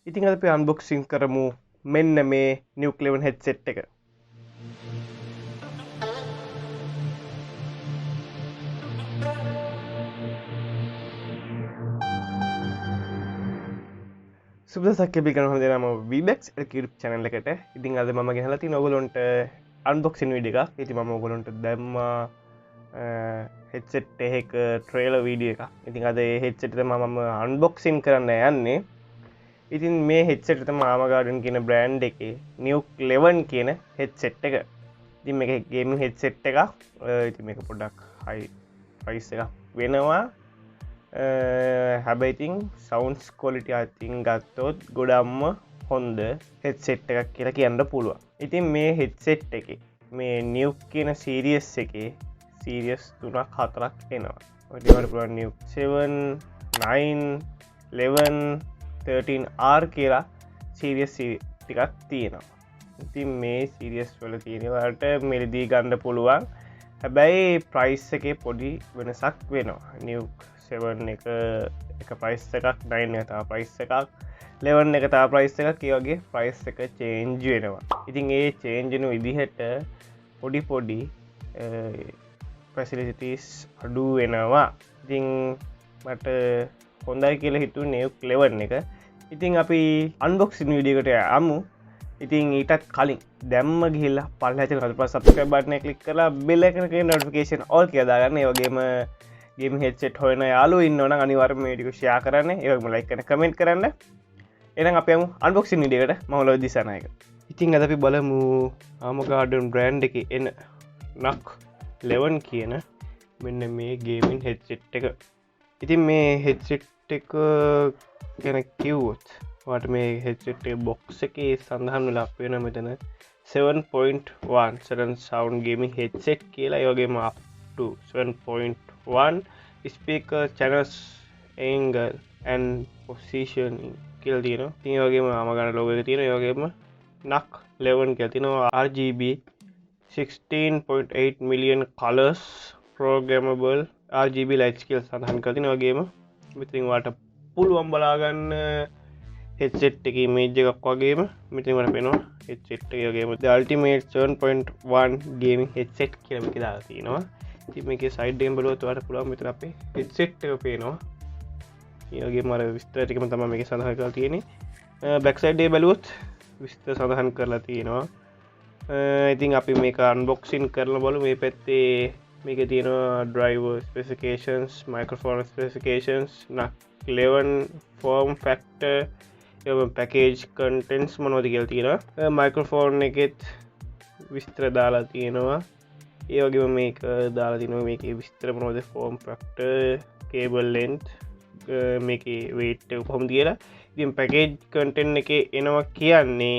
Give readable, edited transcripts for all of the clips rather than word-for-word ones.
ඉතින් අද අපි අන්බොක්සින් කරමු මෙන්න මේ Nuke 11 headset එක. සුබදසක් ලැබිලා ගන්න හොඳ නම Vibex YouTube channel එකට. ඉතින් අද මම ගෙනලා තියෙන ඔයගොල්ලන්ට unboxing වීඩියෝ එකක්. ඉතින් මම ඔයගොල්ලන්ට දැම්මා headset එකක trailer වීඩියෝ එකක්. ඉතින් අද මේ headset එක මම unboxing කරන්න යන්නේ. ඉතින් මේ headset එක තමයි Armaggeddon කියන brand එකේ Nuke 11 කියන headset එක. ඉතින් මේක gaming headset එකක්. ඉතින් මේක පොඩ්ඩක් high price එකක් වෙනවා. හැබැයි ඉතින් sounds quality අතින් ගත්තොත් ගොඩක්ම හොඳ headset එකක් කියලා කියන්න පුළුවන්. ඉතින් මේ headset එකේ මේ Nuke කියන series එකේ series 3ක් 4ක් එනවා. ඔය දෙවට පුළුවන් Nuke 7, 9, 11 13R කියලා සීරියස් ටිකක් තියෙනවා. ඉතින් මේ සීරියස් වල තියෙනවට මෙලදී ගන්න පුළුවන්. හැබැයි ප්‍රයිස් එකේ පොඩි වෙනසක් වෙනවා. Nuke 7 එක ප්‍රයිස් එකක්, 9 එක තව ප්‍රයිස් එකක්, 11 එක තව ප්‍රයිස් එකක්, ඒ වගේ ප්‍රයිස් එක චේන්ජ් වෙනවා. ඉතින් ඒ චේන්ජ් වෙන විදිහට පොඩි ෆැසිලිටිස් අඩු වෙනවා. ඉතින් මට හොඳයි කියලා හිතුවේ Nuke 11 එක. ඉතින් අපි අන්බොක්සින් වීඩියෝ එකට යමු. ඉතින් ඊටත් කලින් දැම්ම ගිහිල්ලා පල්ලෙහාට කල්පනා subscribe button එක click කරලා bell icon එකේ notification all කියලා දාගන්න. ඒ වගේම game headset හොයන යාළුවෝ ඉන්නෝ නම් අනිවාර්යයෙන්ම මේ වීඩියෝ share කරන්න. ඒ වගේම like කරන්න comment කරන්න. එහෙනම් අපි යමු අන්බොක්සින් වීඩියෝ එකට. මම ලොයි දිසානායක. ඉතින් අද අපි බලමු Armaggeddon brand එකේ එන NUC 11 කියන මෙන්න මේ gaming headset එක. ඉතින් මේ headset එක ගැන කිව්වොත් වාට මේ headset එක box එකේ සඳහන් වෙලා අපේන මෙතන 7.1 surround sound gaming headset කියලා. ඒ වගේම up to 7.1 speaker channels angle and positioning කියලා තියෙනවා. ඉතින් ඒ වගේම Armaggeddon logo එක තියෙනවා. ඒ වගේම NUC 11 කියලා තියෙනවා. RGB 16.8 million colors programmable RGB lights කියලා සඳහන් කරලා තියෙනවා. වගේම මෙතනින් වාට පුළුවන් බලාගන්න headset එකේ image එකක් වගේම මෙතනින් වල පේනවා headset එකේ වගේම the ultimate 7.1 gaming headset කියලා මේක දාලා තියෙනවා. ඉතින් මේකේ side එකෙන් බලුවොත් ඔයාලට පුළුවන් මෙතන අපේ headset එක පේනවා. ඒ වගේම අර විස්තර ටිකම තමයි මේකේ සඳහන් කරලා තියෙන්නේ. back side එකේ බලුවොත් විස්තර සඳහන් කරලා තියෙනවා. ඉතින් අපි මේක unboxing කරලා බලමු. මේ පැත්තේ මේකේ තියෙනවා driver specifications, microphone specifications, NUC 11 form factor, package contents මොනවද කියලා තියෙනවා. microphone එකෙත් විස්තර දාලා තියෙනවා. ඒ වගේම මේක දාලා තියෙනවා මේකේ විස්තර මොනවද form factor, cable length, මේකේ weight එක කොහොමද කියලා. ඉතින් package content එකේ එනවා කියන්නේ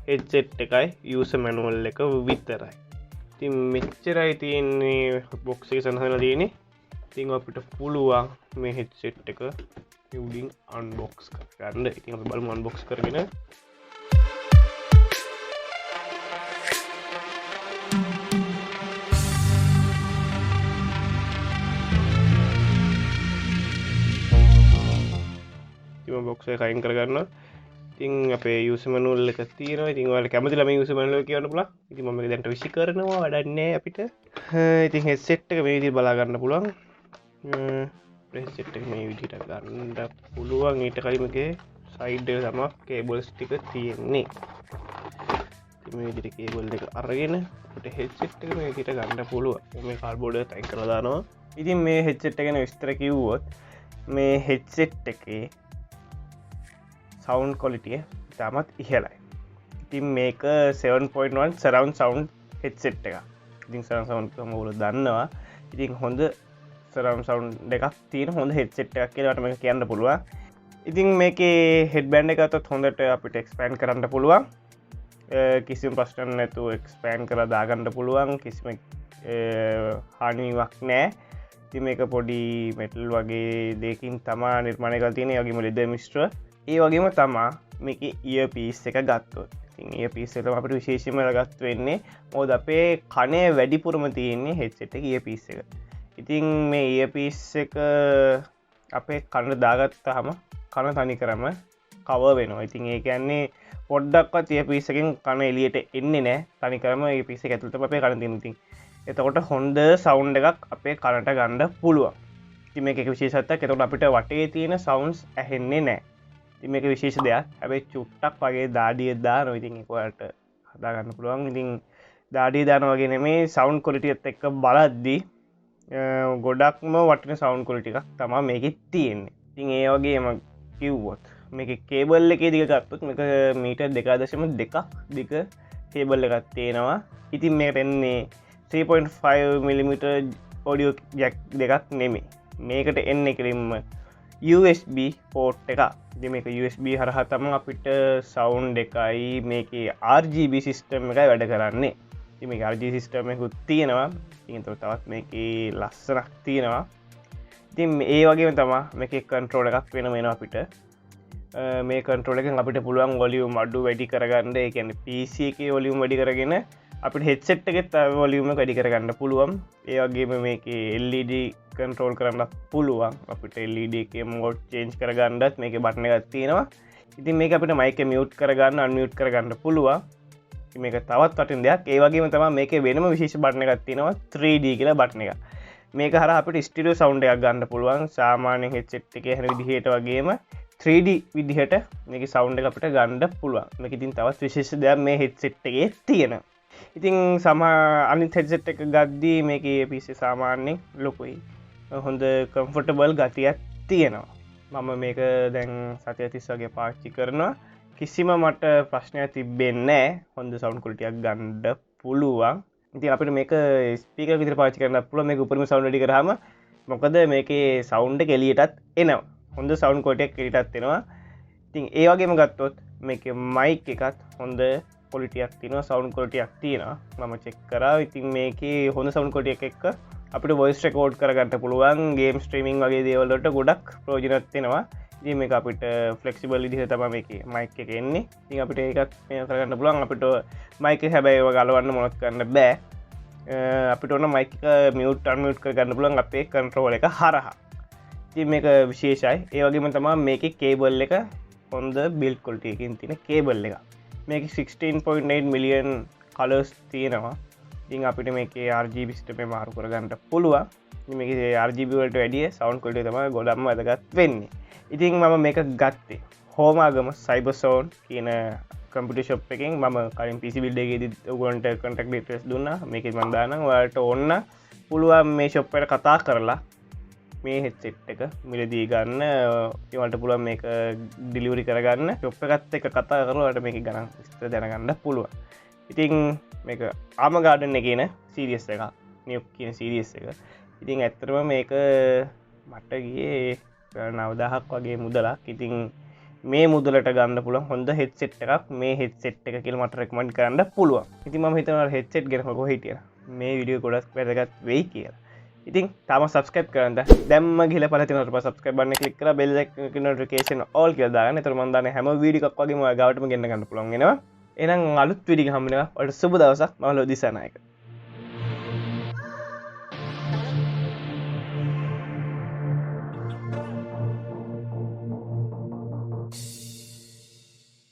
headset එකයි user manual එක විතරයි. ඉතින් මෙච්චරයි තියෙන්නේ box එකේ සඳහන් තියෙන්නේ. ඉතින් අපිට පුළුවන් මේ headset එක උඩින් unbox කරගන්න. ඉතින් අපි බලමු unbox කරගෙන. ඉතින් box එක අයින් කරගන්නවා. ඉතින් අපේ user manual එක තියෙනවා. ඉතින් ඔයාලා කැමතිලා මේ user manual එක කියන්න පුළුවන්. ඉතින් මම මේක දැන්ට විසි කරනවා. වැඩක් නෑ අපිට. ඉතින් headset එක මේ විදිහට බලා ගන්න පුළුවන්. headset එක මේ විදිහට ගන්න පුළුවන්. ඊට කලින් මේකේ side එක තමයි cables ටික තියෙන්නේ. ඉතින් මේ විදිහට cable දෙක අරගෙන අපිට headset එක මේ විදිහට ගන්න පුළුවන්. මේ cardboard එක අයින් කරලා දානවා. ඉතින් මේ headset එක ගැන විස්තර කිව්වොත් මේ headset එකේ sound quality ඉතාමත් ඉහළයි. ඉතින් මේක 7.1 surround sound headset එකක්. ඉතින් surround sound එක ඔයගොල්ලෝ දන්නවා. ඉතින් හොඳ surround sound එකක් තියෙන හොඳ headset එකක් කියලා මට මේක කියන්න පුළුවන්. ඉතින් මේකේ headband එක අතත් හොඳට අපිට expand කරන්න පුළුවන්. කිසිම ප්‍රශ්නයක් නැතුව expand කරලා දාගන්න පුළුවන්. කිසිම හානියක් නැහැ. ඉතින් මේක පොඩි metal වගේ දෙයකින් තමයි නිර්මාණය කරලා තියෙන්නේ. ඒ වගේම leather මිශ්‍ර. ඒ වගේම තමා මේක earpiece එක ගත්තොත්. ඉතින් earpiece එක තමයි අපිට විශේෂයෙන්ම ගත්ත වෙන්නේ. මොකද අපේ කනේ වැඩිපුරම තියෙන්නේ headset එක earpiece එක. ඉතින් මේ earpiece එක අපේ කනට දාගත්තාම කන තනිකරම කව වෙනවා. ඉතින් ඒ කියන්නේ පොඩ්ඩක්වත් ඒ පිස් එකෙන් කන එළියට එන්නේ නැහැ. තනිකරම ඒ පිස් එක ඇතුළත අපේ කන තියෙන ඉතින්. එතකොට හොඳ සවුන්ඩ් එකක් අපේ කනට ගන්න පුළුවන්. ඉතින් මේක එක විශේෂත්වයක්. එතකොට අපිට වටේ තියෙන සවුන්ඩ්ස් ඇහෙන්නේ නැහැ. ඉතින් මේක විශේෂ දෙයක්. හැබැයි චුට්ටක් වගේ දාඩිය දානවා. ඉතින් ඒක ඔයාලට හදා ගන්න පුළුවන්. ඉතින් දාඩිය දානවා වගේ නෙමෙයි සවුන්ඩ් ක්වොලිටි එකත් එක්ක බලද්දී ගොඩක්ම වටින සවුන්ඩ් ක්වොලිටි එකක් තමයි මේකේ තියෙන්නේ. ඉතින් ඒ වගේම කිව්වොත් මේක කේබල් එකේ දිග ගත්තොත් මේක මීටර් 2.2ක් දිග කේබල් එකක් තියෙනවා. ඉතින් මේකට එන්නේ 3.5mm ඔඩියෝ ජැක් දෙකක් නෙමෙයි. මේකට එන්නේ කෙලින්ම USB පෝට් එකක්. ඉතින් මේක USB හරහා තමයි අපිට සවුන්ඩ් එකයි මේකේ RGB සිස්ටම් එකයි වැඩ කරන්නේ. ඉතින් මේක RGB සිස්ටම් එකකුත් තියෙනවා. ඉතින් තවත් මේකේ ලස්සනක් තියෙනවා. ඉතින් ඒ වගේම තමයි මේකේ කන්ට්‍රෝල් එකක් වෙනම එනවා අපිට. මේ කන්ට්‍රෝල් එකෙන් අපිට පුළුවන් වොලියුම් අඩු වැඩි කරගන්න. ඒ කියන්නේ PC එකේ වොලියුම් වැඩි කරගෙන අපිට හෙඩ්සෙට් එකෙත් වොලියුම් එක වැඩි කරගන්න පුළුවන්. ඒ වගේම මේකේ LED කන්ට්‍රෝල් කරන්න පුළුවන්. අපිට LED එකේ මෝඩ් චේන්ජ් කරගන්නත් මේකේ බටන් එකක් තියෙනවා. ඉතින් මේක අපිට මයික් එක මියුට් කරගන්න අන්මියුට් කරගන්න පුළුවන්. ඉතින් මේක තවත් වටින දෙයක්. ඒ වගේම තමයි මේකේ වෙනම විශේෂ බටන් එකක් තියෙනවා 3D කියලා බටන් එකක්. මේක හරහා අපිට ස්ටීරියෝ සවුන්ඩ් එකක් ගන්න පුළුවන්. සාමාන්‍ය හෙඩ්සෙට් එකේ හැන විදිහට වගේම 3D විදිහට මේකේ සවුන්ඩ් එක අපිට ගන්න පුළුවන්. මේක ඉතින් තවත් විශේෂ දෙයක් මේ හෙඩ්සෙට් එකේ තියෙනවා. ඉතින් අනිත් හෙඩ්සෙට් එක ගද්දී මේකේ PC සාමාන්‍යයෙන් ලොකුයි. හොඳ කම්ෆර්ටබල් ගතියක් තියෙනවා. මම මේක දැන් සතිය 30 වගේ පාවිච්චි කරනවා. කිසිම මට ප්‍රශ්නයක් තිබෙන්නේ නැහැ. හොඳ සවුන්ඩ් ක්වොලිටි එකක් ගන්න පුළුවන්. ඉතින් අපිට මේක ස්පීකර් විදිහට පාවිච්චි කරන්න පුළුවන්. මේක උපරිම සවුන්ඩ් වැඩි කරාම මොකද මේකේ සවුන්ඩ් එක එළියටත් එනවා. හොඳ සවුන්ඩ් ක්වොලිටි එකක් එළියටත් එනවා. ඉතින් ඒ වගේම ගත්තොත් මේකේ මයික් එකත් හොඳ ක්වොලිටියක් තියෙනවා. සවුන්ඩ් ක්වොලිටියක් තියෙනවා. මම චෙක් කරා. ඉතින් මේකේ හොඳ සවුන්ඩ් ක්වොලිටි එකක් එක්ක අපිට වොයිස් රෙකෝඩ් කරගන්න පුළුවන්. ගේම් ස්ට්‍රීමින් වගේ දේවල් වලට ගොඩක් ප්‍රයෝජනවත් වෙනවා. ඉතින් මේක අපිට ෆ්ලෙක්සිබල් විදිහට තමයි මේකේ මයික් එක එන්නේ. ඉතින් අපිට ඒකත් මේ කරගන්න පුළුවන්. අපිට මයික් එක හැබැයි ඒව ගලවන්න මොනවත් කරන්න බෑ. අපිට ඕන මයික් එක මියුට් අන්මියුට් කරගන්න පුළුවන් අපේ කන්ට්‍රෝල් එක හරහා. ඉතින් මේක විශේෂයි. ඒ වගේම තමයි මේකේ කේබල් එක හොඳ බිල්ඩ් ක්වොලිටි එකකින් තියෙන කේබල් එක. මේකේ 16.8 මිලියන් කලර්ස් තියෙනවා. ඉතින් අපිට මේකේ RGB සිස්ටම් එක මාරු කරගන්න පුළුවන්. ඉතින් මේකේ RGB වලට වැඩිය සවුන්ඩ් ක්වොලිටි තමයි ගොඩක්ම වැදගත් වෙන්නේ. ඉතින් මම මේක ගත්තේ Homagama Cyber Sound කියන කම්පියුටර් ෂොප් එකෙන්. මම කලින් PC build එකේදී ඔයගොල්ලන්ට contact details දුන්නා. මේකෙත් මම දානවා. ඔයාලට ඕන පුළුවන් මේ ෂොප් එකට කතා කරලා මේ හෙඩ්සෙට් එක මිලදී ගන්න. ඔයාලට පුළුවන් මේක ඩිලිවරි කරගන්න. ෂොප් එකත් එක්ක කතා කරලා ඔයාලට මේක ගණන් විස්තර දැනගන්න පුළුවන්. ඉතින් මේක Armaggeddon කියන සීරීස් එකක්. nuke කියන සීරීස් එක. ඉතින් ඇත්තටම මේක මට ගියේ 9000ක් වගේ මුදලක්. ඉතින් මේ මුදලට ගන්න පුළුවන් හොඳ හෙඩ්සෙට් එකක්. මේ හෙඩ්සෙට් එක කියලා මට රෙකමන්ඩ් කරන්න පුළුවන්. ඉතින් මම හිතනවා හෙඩ්සෙට් ගැන කොහොම හිටියද මේ වීඩියෝ ගොඩක් වැදගත් වෙයි කියලා. ඉතින් තාම සබස්ක්‍රයිබ් කරන්න දැම්ම ගිහලා පළල තියෙන සබස්ක්‍රයිබ් බටන් එක ක්ලික් කරලා බෙල් එක නොටිෆිකේෂන් ඕල් කියලා දාගන්න. ඒතර මම දාන්නේ හැම වීඩියෝ එකක් වගේම ඔයා ගාවටම ගෙන්න ගන්න පුළුවන් වෙනවා. එහෙනම් අලුත් වීඩියෝ එක හම්බ වෙනවා. ඔයාලට සුබ දවසක්. මම ලොදිසානායක.